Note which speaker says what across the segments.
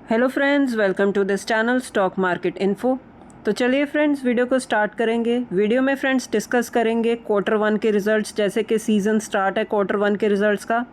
Speaker 1: Hello friends, welcome to this channel stock market info. तो चलिए friends, video को start करेंगे। वीडियो में फ्रेंड्स डिस्कस करेंगे क्वार्टर 1 के रिजल्ट्स। जैसे कि सीज़न स्टार्ट है क्वार्टर 1 के रिजल्ट्स का।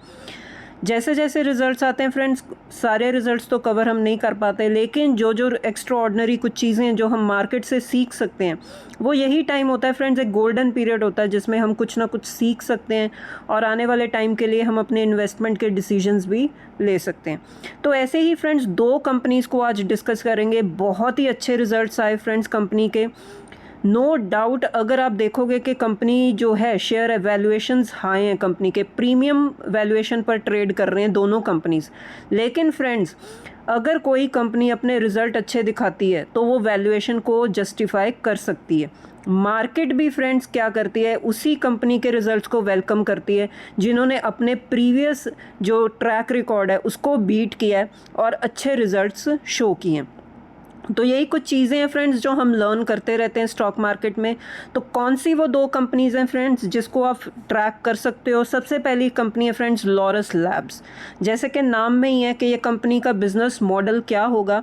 Speaker 1: जैसे जैसे रिजल्ट्स आते हैं फ्रेंड्स, सारे रिजल्ट्स तो कवर हम नहीं कर पाते, लेकिन जो जो एक्स्ट्रा ऑर्डिनरी कुछ चीज़ें हैं जो हम मार्केट से सीख सकते हैं, वो यही टाइम होता है फ्रेंड्स। एक गोल्डन पीरियड होता है जिसमें हम कुछ ना कुछ सीख सकते हैं और आने वाले टाइम के लिए हम अपने इन्वेस्टमेंट के डिसीजंस भी ले सकते हैं। तो ऐसे ही फ्रेंड्स 2 कंपनीज़ को आज डिस्कस करेंगे। बहुत ही अच्छे रिजल्ट्स आए फ्रेंड्स कंपनी के। नो डाउट, अगर आप देखोगे कि कंपनी जो है शेयर वैल्यूएशंस हाई हैं, कंपनी के प्रीमियम वैल्यूएशन पर ट्रेड कर रहे हैं दोनों कंपनीज। लेकिन फ्रेंड्स, अगर कोई कंपनी अपने रिजल्ट अच्छे दिखाती है तो वो वैल्यूएशन को जस्टिफाई कर सकती है। मार्केट भी फ्रेंड्स क्या करती है, उसी कंपनी के रिजल्ट्स को वेलकम करती है जिन्होंने अपने प्रीवियस जो ट्रैक रिकॉर्ड है उसको बीट किया है और अच्छे रिजल्ट्स शो किए हैं। तो यही कुछ चीज़ें हैं फ्रेंड्स जो हम लर्न करते रहते हैं स्टॉक मार्केट में। तो कौन सी वो 2 कंपनीज़ हैं फ्रेंड्स जिसको आप ट्रैक कर सकते हो? सबसे पहली कंपनी है फ्रेंड्स लॉरस लैब्स। जैसे कि नाम में ही है कि ये कंपनी का बिजनेस मॉडल क्या होगा।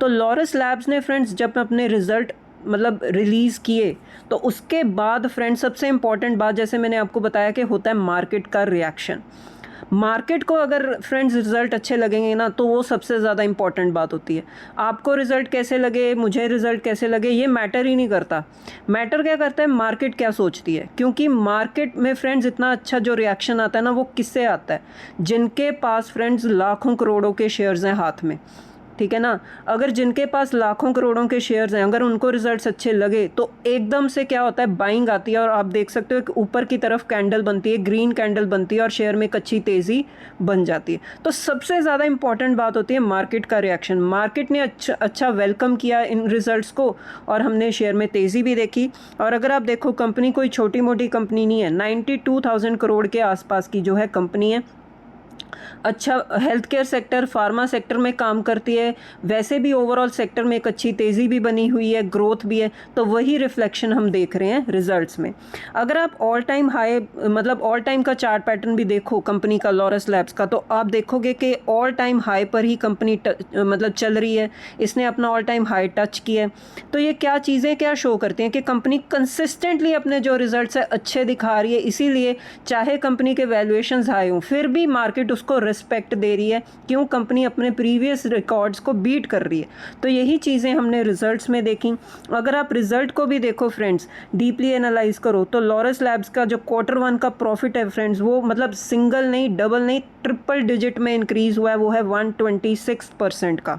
Speaker 1: तो लॉरस लैब्स ने फ्रेंड्स जब अपने रिजल्ट रिलीज़ किए तो उसके बाद फ्रेंड्स सबसे इंपॉर्टेंट बात, जैसे मैंने आपको बताया कि होता है मार्केट का रिएक्शन। मार्केट को अगर फ्रेंड्स रिज़ल्ट अच्छे लगेंगे ना, तो वो सबसे ज़्यादा इंपॉर्टेंट बात होती है। आपको रिज़ल्ट कैसे लगे, मुझे रिज़ल्ट कैसे लगे, ये मैटर ही नहीं करता। मैटर क्या करता है, मार्केट क्या सोचती है। क्योंकि मार्केट में फ्रेंड्स इतना अच्छा जो रिएक्शन आता है ना, वो किससे आता है? जिनके पास फ्रेंड्स लाखों करोड़ों के शेयर्स हैं हाथ में, ठीक है ना। अगर जिनके पास लाखों करोड़ों के शेयर्स हैं, अगर उनको रिजल्ट्स अच्छे लगे तो एकदम से क्या होता है, बाइंग आती है और आप देख सकते हो कि ऊपर की तरफ कैंडल बनती है, ग्रीन कैंडल बनती है और शेयर में एक अच्छी तेज़ी बन जाती है। तो सबसे ज़्यादा इंपॉर्टेंट बात होती है मार्केट का रिएक्शन। मार्केट ने अच्छा वेलकम किया इन रिजल्ट्स को और हमने शेयर में तेज़ी भी देखी। और अगर आप देखो, कंपनी कोई छोटी मोटी कंपनी नहीं है, 92,000 करोड़ के आसपास की जो है कंपनी है। अच्छा health care sector, pharma sector में काम करती है। वैसे भी ओवरऑल सेक्टर में एक अच्छी तेज़ी भी बनी हुई है, ग्रोथ भी है। तो वही रिफ्लेक्शन हम देख रहे हैं रिजल्ट्स में। अगर आप all time high all time का चार्ट पैटर्न भी देखो कंपनी का लॉरस लैब्स का, तो आप देखोगे कि ऑल टाइम हाई पर ही कंपनी चल रही है। इसने अपना ऑल टाइम हाई टच किया है। तो ये क्या चीज़ें क्या शो करती हैं कि कंपनी कंसिस्टेंटली अपने जो रिजल्ट्स है अच्छे दिखा रही है। इसीलिए चाहे कंपनी के वैल्यूएशंस हाई हों, फिर भी मार्केट उसको रिस्पेक्ट दे रही है। क्यों? कंपनी अपने प्रीवियस रिकॉर्ड्स को बीट कर रही है। तो यही चीज़ें हमने रिजल्ट्स में देखी। अगर आप रिजल्ट को भी देखो फ्रेंड्स, डीपली एनालाइज करो, तो लॉरस लैब्स का जो क्वार्टर 1 का प्रॉफिट है फ्रेंड्स, वो सिंगल नहीं, डबल नहीं, ट्रिपल डिजिट में इंक्रीज हुआ है। वो है 126% का।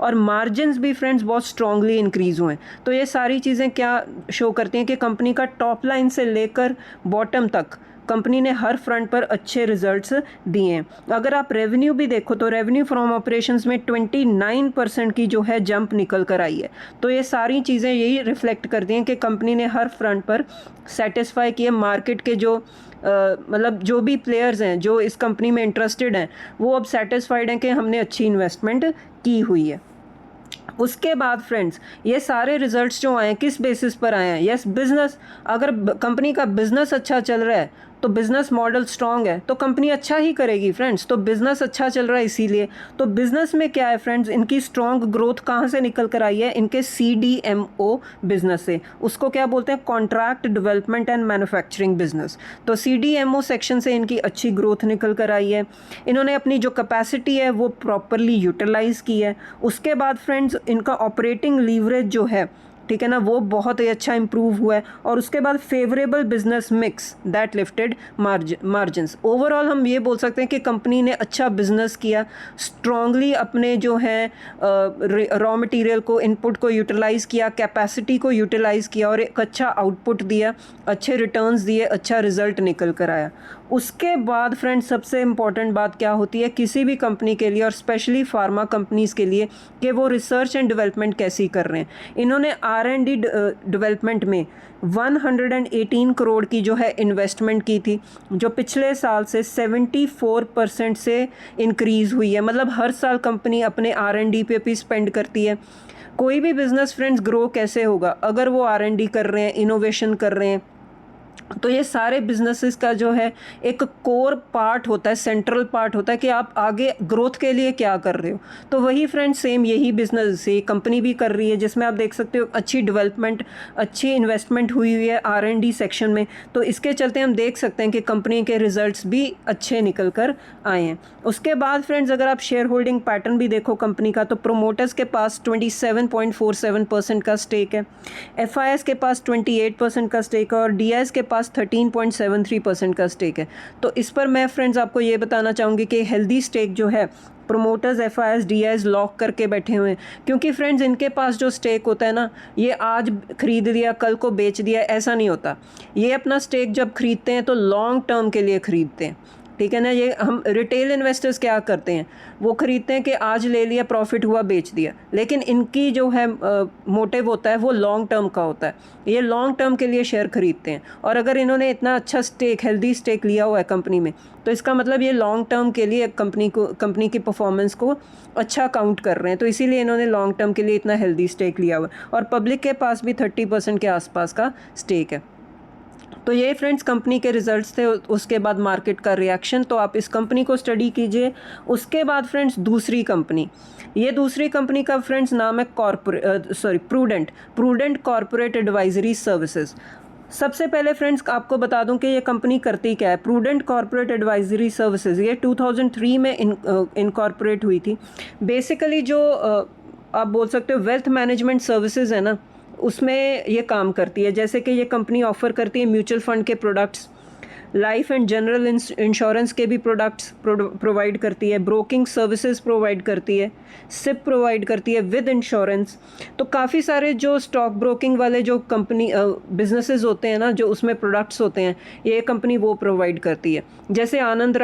Speaker 1: और मार्जिन्स भी फ्रेंड्स बहुत स्ट्रांगली इंक्रीज हुए हैं। तो ये सारी चीज़ें क्या शो करती हैं कि कंपनी का टॉप लाइन से लेकर बॉटम तक कंपनी ने हर फ्रंट पर अच्छे रिजल्ट्स दिए हैं। अगर आप रेवेन्यू भी देखो तो रेवेन्यू फ्रॉम ऑपरेशंस में 29% की जो है जंप निकल कर आई है। तो ये सारी चीज़ें यही रिफ्लेक्ट करती हैं कि कंपनी ने हर फ्रंट पर सेटिस्फाई किए। मार्केट के जो जो भी प्लेयर्स हैं जो इस कंपनी में इंटरेस्टेड हैं, वो अब सेटिस्फाइड हैं कि हमने अच्छी इन्वेस्टमेंट की हुई है। उसके बाद फ्रेंड्स, ये सारे रिजल्ट्स जो आए हैं किस बेसिस पर आए हैं? Yes, business. अगर कंपनी का बिजनेस अच्छा चल रहा है तो बिजनेस मॉडल स्ट्रांग है तो कंपनी अच्छा ही करेगी फ्रेंड्स। तो बिजनेस अच्छा चल रहा है इसीलिए। तो बिजनेस में क्या है फ्रेंड्स, इनकी स्ट्रांग ग्रोथ कहाँ से निकल कर आई है? इनके CDMO बिजनेस से। उसको क्या बोलते हैं? Contract development and manufacturing business. तो CDMO सेक्शन से इनकी अच्छी ग्रोथ निकल कर आई है। इन्होंने अपनी जो कैपेसिटी है वो प्रॉपरली यूटिलाइज की है। उसके बाद फ्रेंड्स, इनका ऑपरेटिंग लीवरेज जो है, ठीक है ना, वो बहुत ही अच्छा इंप्रूव हुआ है। और उसके बाद favourable business mix that lifted margins. Overall हम ये बोल सकते हैं कि कंपनी ने अच्छा बिजनेस किया, स्ट्रांगली अपने जो है रॉ मटेरियल को, इनपुट को यूटिलाइज़ किया, कैपेसिटी को यूटिलाइज़ किया और एक अच्छा आउटपुट दिया, अच्छे रिटर्न्स दिए, अच्छा रिजल्ट निकल कर आया। उसके बाद फ्रेंड्स, सबसे इम्पॉर्टेंट बात क्या होती है किसी भी कंपनी के लिए और स्पेशली फार्मा कंपनीज़ के लिए, कि वो रिसर्च एंड डेवलपमेंट कैसी कर रहे हैं। इन्होंने R&D डेवलपमेंट में 118 करोड़ की जो है इन्वेस्टमेंट की थी, जो पिछले साल से 74% से इंक्रीज़ हुई है। हर साल कंपनी अपने R&D पे भी स्पेंड करती है। कोई भी बिजनेस फ्रेंड्स ग्रो कैसे होगा? अगर वो R&D कर रहे हैं, इनोवेशन कर रहे हैं, तो ये सारे बिजनेसेस का जो है एक कोर पार्ट होता है, सेंट्रल पार्ट होता है कि आप आगे ग्रोथ के लिए क्या कर रहे हो। तो वही फ्रेंड्स सेम यही बिजनेस से कंपनी भी कर रही है, जिसमें आप देख सकते हो अच्छी डेवलपमेंट, अच्छी इन्वेस्टमेंट हुई हुई है R&D सेक्शन में। तो इसके चलते हम देख सकते हैं कि कंपनी के रिजल्ट्स भी अच्छे निकल कर आए हैं। उसके बाद फ्रेंड्स अगर आप शेयर होल्डिंग पैटर्न भी देखो कंपनी का, तो प्रोमोटर्स के पास 27.47% का स्टेक है, FIS के पास 28% का स्टेक है और DIS के पास 13.73% का स्टेक है। तो इस पर मैं फ्रेंड्स आपको ये बताना चाहूँगी कि हेल्दी स्टेक जो है प्रोमोटर्स FIS DIS लॉक करके बैठे हुए हैं, क्योंकि फ्रेंड्स इनके पास जो स्टेक होता है ना, ये आज खरीद लिया कल को बेच दिया, ऐसा नहीं होता। ये अपना स्टेक जब खरीदते हैं तो लॉन्ग टर्म के लिए खरीदते हैं, ठीक है ना। ये हम रिटेल इन्वेस्टर्स क्या करते हैं, वो खरीदते हैं कि आज ले लिया, प्रॉफिट हुआ, बेच दिया, लेकिन इनकी जो है मोटिव होता है वो लॉन्ग टर्म का होता है। ये लॉन्ग टर्म के लिए शेयर खरीदते हैं, और अगर इन्होंने इतना अच्छा स्टेक, हेल्दी स्टेक लिया हुआ है कंपनी में, तो इसका मतलब ये लॉन्ग टर्म के लिए कंपनी की परफॉर्मेंस को अच्छा काउंट कर रहे हैं। तो इसीलिए इन्होंने लॉन्ग टर्म के लिए इतना हेल्दी स्टेक लिया हुआ है, और पब्लिक के पास भी 30% के आसपास का स्टेक है। तो ये फ्रेंड्स कंपनी के रिजल्ट्स थे। उसके बाद मार्केट का रिएक्शन, तो आप इस कंपनी को स्टडी कीजिए। उसके बाद फ्रेंड्स दूसरी कंपनी, ये दूसरी कंपनी का फ्रेंड्स नाम है प्रूडेंट कॉर्पोरेट एडवाइजरी सर्विसेज। सबसे पहले फ्रेंड्स आपको बता दूं कि ये कंपनी करती क्या है। प्रूडेंट कॉर्पोरेट एडवाइजरी सर्विसेज ये 2003 में इनकॉर्पोरेट हुई थी। बेसिकली जो आप बोल सकते हो वेल्थ मैनेजमेंट सर्विसेज है ना, उसमें ये काम करती है। जैसे कि ये कंपनी ऑफ़र करती है म्यूचुअल फ़ंड के products, life and general insurance के भी प्रोडक्ट्स प्रोवाइड करती है, ब्रोकिंग सर्विसेज प्रोवाइड करती है, सिप प्रोवाइड करती है विद इंश्योरेंस। तो काफ़ी सारे जो स्टॉक ब्रोकिंग वाले जो कंपनी बिजनेसेस होते हैं ना, जो उसमें प्रोडक्ट्स होते हैं, ये कंपनी वो प्रोवाइड करती है। जैसे आनंद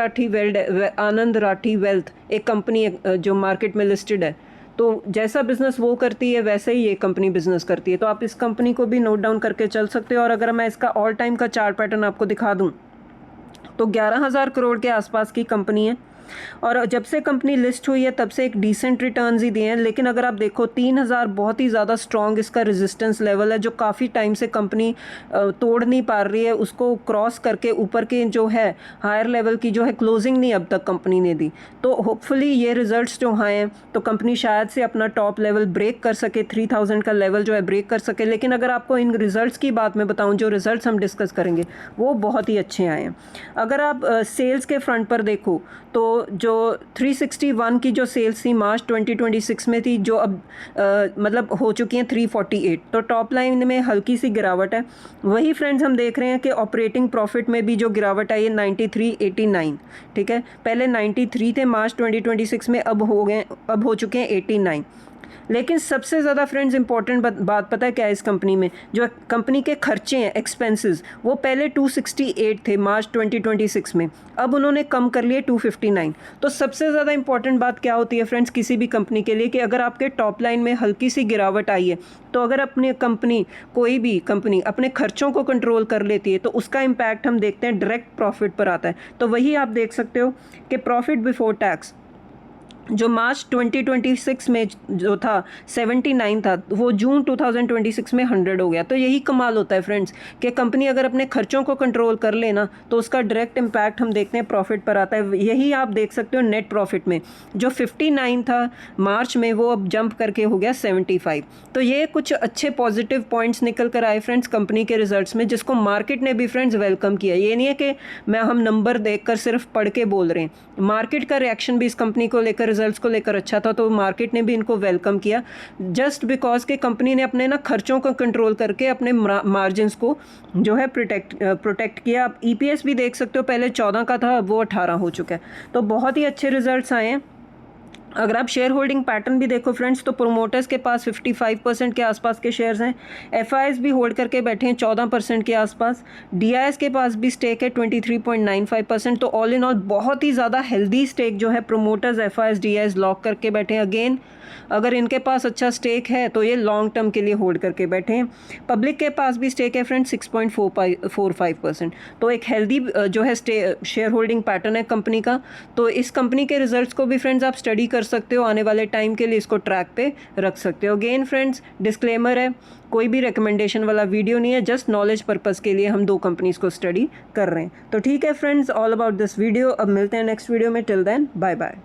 Speaker 1: राठी वेल्थ एक कंपनी जो मार्केट में लिस्टेड है, तो जैसा बिज़नेस वो करती है वैसे ही ये कंपनी बिज़नेस करती है। तो आप इस कंपनी को भी नोट डाउन करके चल सकते हो। और अगर मैं इसका ऑल टाइम का चार्ट पैटर्न आपको दिखा दूं, तो 11,000 करोड़ के आसपास की कंपनी है, और जब से कंपनी लिस्ट हुई है तब से एक डिसेंट रिटर्न्स ही दिए हैं। लेकिन अगर आप देखो 3,000 बहुत ही ज़्यादा स्ट्रॉन्ग इसका रेजिस्टेंस लेवल है, जो काफ़ी टाइम से कंपनी तोड़ नहीं पा रही है। उसको क्रॉस करके ऊपर के जो है हायर लेवल की जो है क्लोजिंग नहीं अब तक कंपनी ने दी। तो होपफुली ये रिजल्ट्स जो आए हैं तो कंपनी शायद से अपना टॉप लेवल ब्रेक कर सके, 3,000 का लेवल जो है ब्रेक कर सके। लेकिन अगर आपको इन रिजल्ट्स की बात मैं बताऊँ, जो रिजल्ट्स हम डिस्कस करेंगे वो बहुत ही अच्छे आए हैं। अगर आप सेल्स के फ्रंट पर देखो, तो जो 361 की जो सेल्स थी मार्च 2026 में थी, जो अब मतलब हो चुकी हैं 348। तो टॉप लाइन में हल्की सी गिरावट है। वही फ्रेंड्स हम देख रहे हैं कि ऑपरेटिंग प्रॉफिट में भी जो गिरावट आई है 9389, ठीक है। पहले 93 थे मार्च 2026 में, अब हो चुके हैं 89। लेकिन सबसे ज़्यादा फ्रेंड्स इंपॉर्टेंट बात पता है क्या है इस कंपनी में, जो कंपनी के खर्चे हैं, एक्सपेंसेस, वो पहले 268 थे मार्च 2026 में, अब उन्होंने कम कर लिए 259। तो सबसे ज़्यादा इंपॉर्टेंट बात क्या होती है फ्रेंड्स किसी भी कंपनी के लिए, कि अगर आपके टॉप लाइन में हल्की सी गिरावट आई है, तो अगर अपनी कंपनी, कोई भी कंपनी अपने खर्चों को कंट्रोल कर लेती है, तो उसका इम्पैक्ट हम देखते हैं डायरेक्ट प्रॉफिट पर आता है। तो वही आप देख सकते हो कि प्रॉफिट बिफोर टैक्स जो मार्च 2026 में जो था 79 था, वो जून 2026 में 100 हो गया। तो यही कमाल होता है फ्रेंड्स कि कंपनी अगर अपने खर्चों को कंट्रोल कर लेना, तो उसका डायरेक्ट इम्पैक्ट हम देखते हैं प्रॉफिट पर आता है। यही आप देख सकते हो नेट प्रॉफिट में, जो 59 था मार्च में, वो अब जंप करके हो गया 75। तो ये कुछ अच्छे पॉजिटिव पॉइंट्स निकल कर आए फ्रेंड्स कंपनी के रिजल्ट्स में, जिसको मार्केट ने भी फ्रेंड्स वेलकम किया। ये नहीं है कि हम नंबर देखकर सिर्फ पढ़ के बोल रहे हैं, मार्केट का रिएक्शन भी इस कंपनी को लेकर, रिजल्ट्स को लेकर अच्छा था। तो मार्केट ने भी इनको वेलकम किया, जस्ट बिकॉज के कंपनी ने अपने ना खर्चों को कंट्रोल करके अपने मार्जिन्स को जो है प्रोटेक्ट किया। आप EPS भी देख सकते हो, पहले 14 का था, अब वो 18 हो चुका है। तो बहुत ही अच्छे रिजल्ट्स आए हैं। अगर आप शेयर होल्डिंग पैटर्न भी देखो फ्रेंड्स, तो प्रोमोटर्स के पास 55% के आसपास के शेयर्स हैं, FIS भी होल्ड करके बैठे हैं 14% के आसपास, DIS के पास भी स्टेक है 23.95%। तो ऑल इन ऑल बहुत ही ज़्यादा हेल्दी स्टेक जो है प्रोमोटर्स, FIS, DIS लॉक करके बैठे हैं। अगेन अगर इनके पास अच्छा स्टेक है तो ये लॉन्ग टर्म के लिए होल्ड करके बैठे हैं। पब्लिक के पास भी स्टेक है फ्रेंड्स 6.45%। तो एक हेल्दी जो है शेयर होल्डिंग पैटर्न है कंपनी का। तो इस कंपनी के रिजल्ट्स को भी फ्रेंड्स आप स्टडी कर सकते हो, आने वाले टाइम के लिए इसको ट्रैक पे रख सकते हो। अगेन फ्रेंड्स डिस्क्लेमर है, कोई भी रिकमेंडेशन वाला वीडियो नहीं है, जस्ट नॉलेज पर्पज़ के लिए हम 2 कंपनीज़ को स्टडी कर रहे हैं। तो ठीक है friends, all about this video. अब मिलते हैं नेक्स्ट वीडियो में, टिल देन बाय बाय।